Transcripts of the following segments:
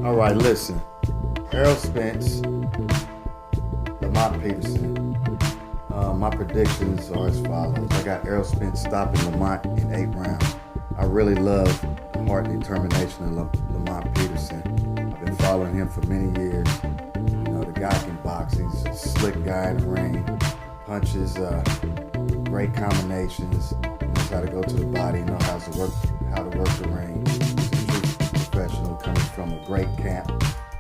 All right, listen. Errol Spence, Lamont Peterson. My predictions are as follows. I got Errol Spence stopping Lamont in 8 rounds. I really love the heart and determination of Lamont Peterson. I've been following him for many years. You know, the guy can box. He's a slick guy in the ring. Punches, great combinations. Knows how to go to the body. Knows how to work the ring. He's a true professional coming from a great camp.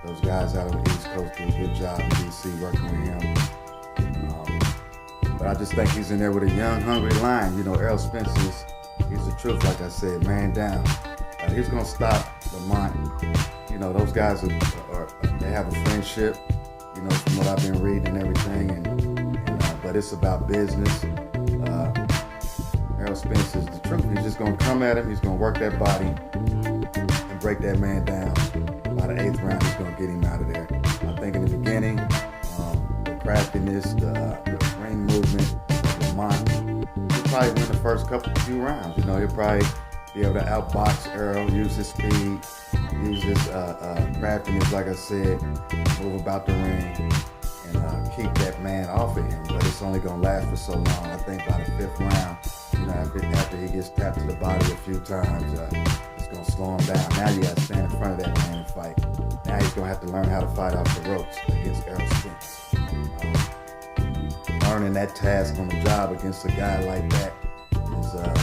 Those guys out on the East Coast do a good job in D.C. working with him. But I just think he's in there with a young, hungry lion. You know, Errol Spence he's the truth, like I said, man down. He's going to stop Lamont. You know, those guys they have a friendship, you know, from what I've been reading and everything. But it's about business. Errol Spence is the truth. He's just going to come at him. He's going to work that body and break that man down. By the 8th round, he's going to get him out of there. I think in the beginning, the craftiness, the ring movement, Lamont, he'll probably win the first few rounds. You know, he'll probably be able to outbox Errol, use his speed, use his craftiness, like I said, move about the ring, and keep that man off of him. But it's only going to last for so long. I think by the 5th round, you know, after he gets tapped to the body a few times, it's going to slow him down. Now you got to stand in front of that man and fight. Now he's going to have to learn how to fight off the ropes against Errol Spence. Learning that task on the job against a guy like that is a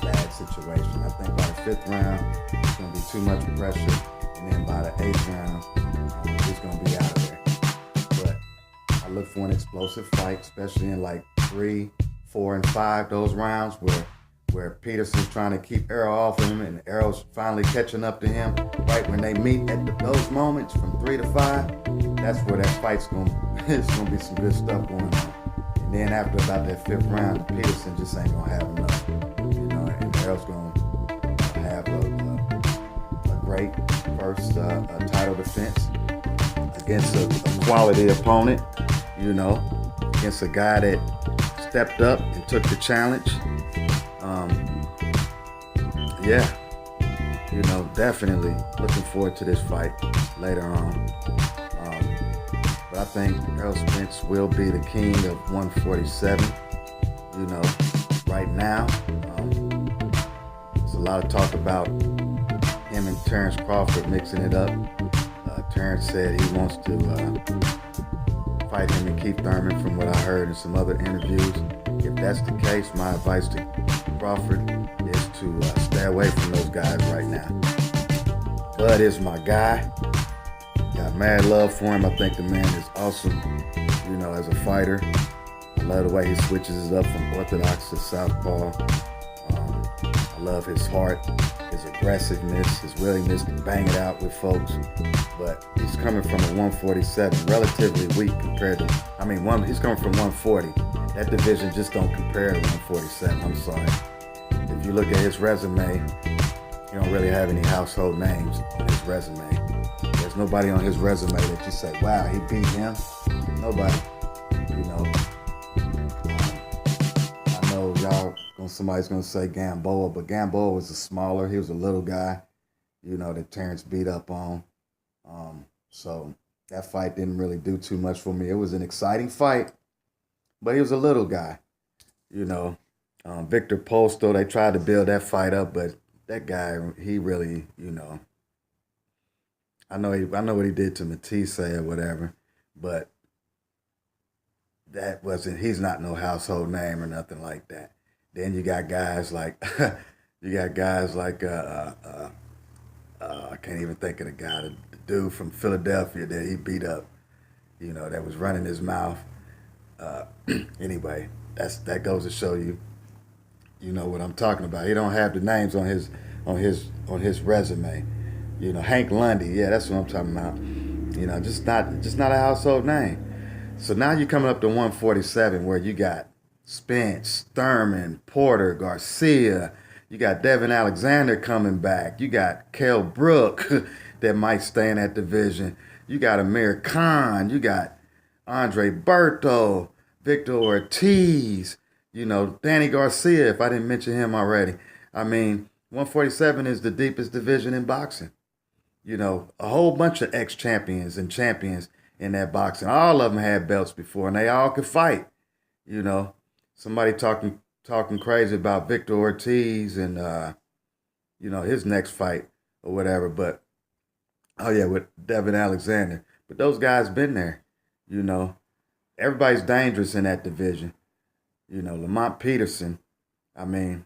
bad situation. I think by the 5th round, it's going to be too much pressure. And then by the 8th round, he's going to be out of there. But I look for an explosive fight, especially in like 3, 4, and 5, those rounds where Peterson's trying to keep Errol off of him and Errol's finally catching up to him. Right when they meet at those moments from 3 to 5, that's where that fight's it's gonna be some good stuff going on. And then after about that 5th round, Peterson just ain't gonna have enough. You know, and Errol's gonna have a great first title defense against a quality opponent, you know, against a guy that stepped up and took the challenge. Yeah, you know, definitely looking forward to this fight later on. But I think Errol Spence will be the king of 147. You know, right now, there's a lot of talk about him and Terrence Crawford mixing it up. Terrence said he wants to fight him and Keith Thurman, from what I heard in some other interviews. If that's the case, my advice to Crawford is to stay away from those guys right now. Bud is my guy. Got mad love for him. I think the man is awesome, you know, as a fighter. I love the way he switches it up from orthodox to southpaw. I love his heart, his aggressiveness, his willingness to bang it out with folks. But he's coming from a 147, relatively weak compared to, he's coming from 140. That division just don't compare to 147, I'm sorry. If you look at his resume, he don't really have any household names on his resume. There's nobody on his resume that you say, wow, he beat him. Nobody, you know. I know somebody's gonna say Gamboa, but Gamboa was he was a little guy, you know, that Terrence beat up on. So that fight didn't really do too much for me. It was an exciting fight, but he was a little guy, you know. Victor Posto, they tried to build that fight up, but that guy, he really, you know, I know what he did to Matisse or whatever, but he's not no household name or nothing like that. Then you got guys like, I can't even think of the guy, the dude from Philadelphia that he beat up, you know, that was running his mouth. Anyway, that goes to show you, you know what I'm talking about. He don't have the names on his resume. You know, Hank Lundy, yeah, that's what I'm talking about. You know, just not a household name. So now you're coming up to 147 where you got Spence, Thurman, Porter, Garcia. You got Devin Alexander coming back. You got Kell Brook that might stay in that division. You got Amir Khan. You got Andre Berto, Victor Ortiz. You know, Danny Garcia, if I didn't mention him already. I mean, 147 is the deepest division in boxing. A whole bunch of ex-champions and champions in that boxing. All of them had belts before, and they all could fight. You know, somebody talking crazy about Victor Ortiz and his next fight or whatever. But oh yeah, with Devin Alexander. But those guys been there. You know, everybody's dangerous in that division. Lamont Peterson. I mean,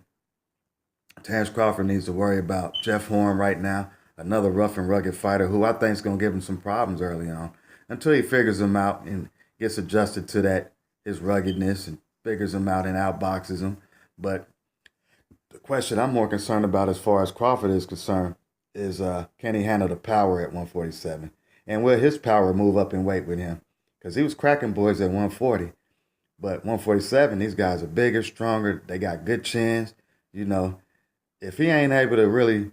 Terrence Crawford needs to worry about Jeff Horn right now, another rough and rugged fighter who I think is going to give him some problems early on until he figures him out and gets adjusted to his ruggedness and figures him out and outboxes him. But the question I'm more concerned about as far as Crawford is concerned is can he handle the power at 147? And will his power move up in weight with him? Because he was cracking boys at 140. But 147, these guys are bigger, stronger. They got good chins. If he ain't able to really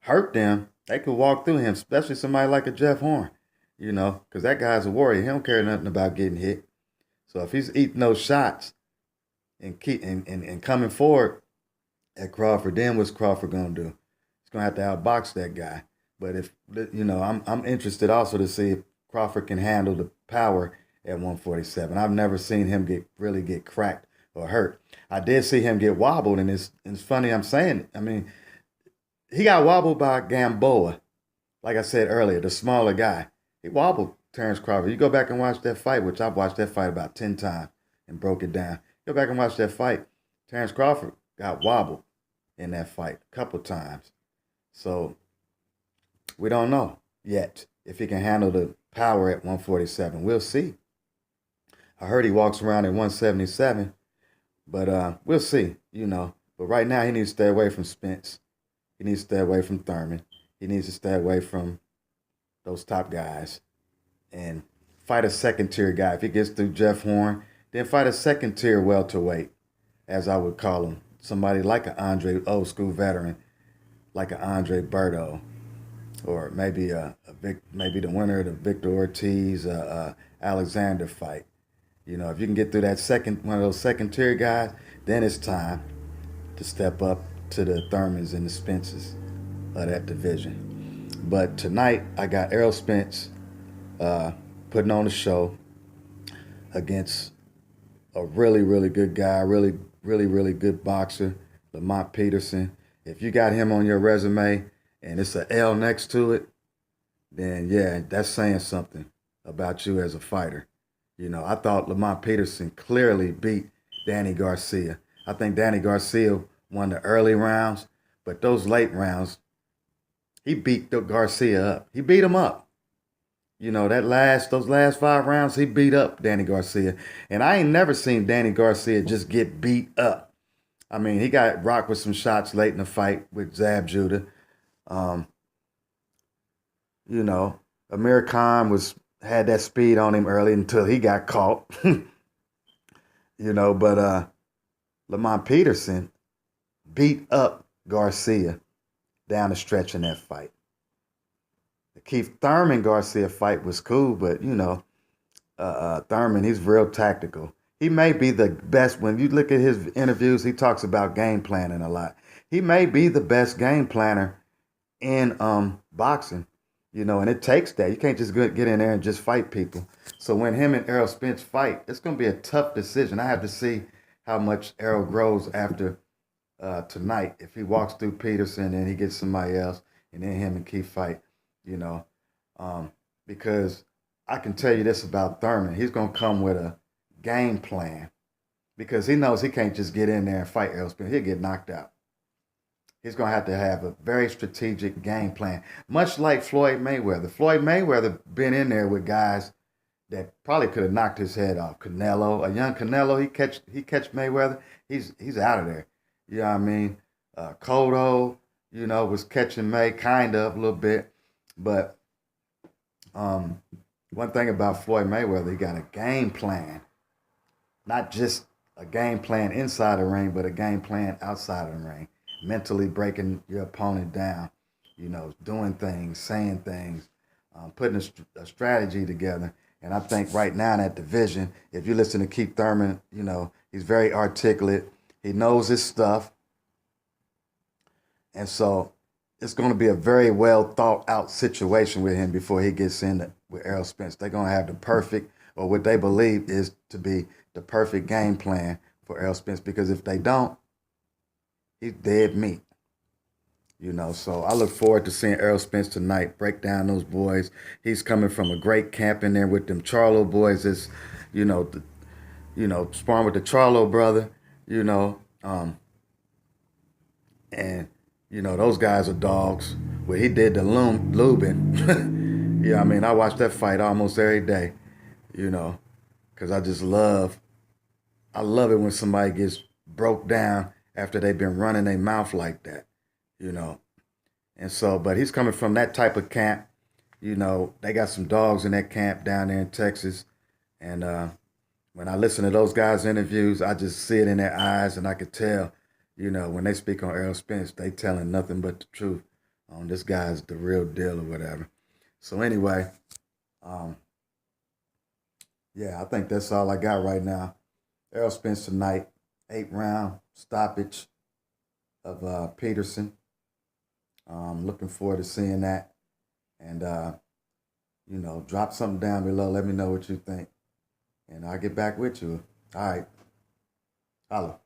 hurt them, they could walk through him, especially somebody like a Jeff Horn, because that guy's a warrior. He don't care nothing about getting hit. So if he's eating those shots and coming forward at Crawford, then what's Crawford gonna do? He's gonna have to outbox that guy. But if I'm interested also to see if Crawford can handle the power at 147. I've never seen him really get cracked or hurt. I did see him get wobbled, and it's funny I'm saying it. I mean, he got wobbled by Gamboa, like I said earlier, the smaller guy. He wobbled Terrence Crawford. You go back and watch that fight, which I've watched that fight about 10 times and broke it down. Go back and watch that fight. Terrence Crawford got wobbled in that fight a couple times. So we don't know yet if he can handle the power at 147. We'll see. I heard he walks around at 177. But we'll see, But right now, he needs to stay away from Spence. He needs to stay away from Thurman. He needs to stay away from those top guys and fight a second-tier guy. If he gets through Jeff Horn, then fight a second-tier welterweight, as I would call him. Somebody like an Andre, old-school veteran, like an Andre Berto, or maybe maybe the winner of the Victor Ortiz Alexander fight. If you can get through one of those second-tier guys, then it's time to step up to the Thurmans and the Spences of that division. But tonight, I got Errol Spence putting on a show against a really, really good guy, really, really, really good boxer, Lamont Peterson. If you got him on your resume and it's an L next to it, then yeah, that's saying something about you as a fighter. I thought Lamont Peterson clearly beat Danny Garcia. I think Danny Garcia won the early rounds, but those late rounds, he beat Garcia up. He beat him up. Those last 5 rounds, he beat up Danny Garcia. And I ain't never seen Danny Garcia just get beat up. I mean, he got rocked with some shots late in the fight with Zab Judah. Amir Khan had that speed on him early until he got caught. But Lamont Peterson beat up Garcia down the stretch in that fight. The Keith Thurman-Garcia fight was cool, but, Thurman, he's real tactical. He may be the best. When you look at his interviews, he talks about game planning a lot. He may be the best game planner in boxing. And it takes that. You can't just get in there and just fight people. So when him and Errol Spence fight, it's going to be a tough decision. I have to see how much Errol grows after tonight. If he walks through Peterson and he gets somebody else, and then him and Keith fight, because I can tell you this about Thurman. He's going to come with a game plan because he knows he can't just get in there and fight Errol Spence. He'll get knocked out. He's going to have a very strategic game plan, much like Floyd Mayweather. Floyd Mayweather been in there with guys that probably could have knocked his head off. Canelo, a young Canelo, he catch Mayweather, he's out of there. You know what I mean? Cotto, was catching May kind of a little bit. But one thing about Floyd Mayweather, he got a game plan. Not just a game plan inside the ring, but a game plan outside of the ring. Mentally breaking your opponent down, doing things, saying things, putting a strategy together. And I think right now in that division, if you listen to Keith Thurman, he's very articulate. He knows his stuff. And so it's going to be a very well thought out situation with him before he gets in with Errol Spence. They're going to have the perfect, or what they believe is to be the perfect game plan for Errol Spence, because if they don't, he's dead meat. So I look forward to seeing Errol Spence tonight break down those boys. He's coming from a great camp in there with them Charlo boys. It's, sparring with the Charlo brother, you know, and those guys are dogs. Well, he did the Lubin. Yeah, I mean, I watch that fight almost every day, you know, because I love it when somebody gets broke down after they've been running their mouth like that, you know. And so, but he's coming from that type of camp. They got some dogs in that camp down there in Texas. And when I listen to those guys' interviews, I just see it in their eyes, and I could tell, when they speak on Errol Spence, they telling nothing but the truth. This guy's the real deal or whatever. So anyway, um, yeah, I think that's all I got right now. Errol Spence tonight, 8th round stoppage of Peterson. Looking forward to seeing that. And, drop something down below. Let me know what you think. And I'll get back with you. All right. Holla.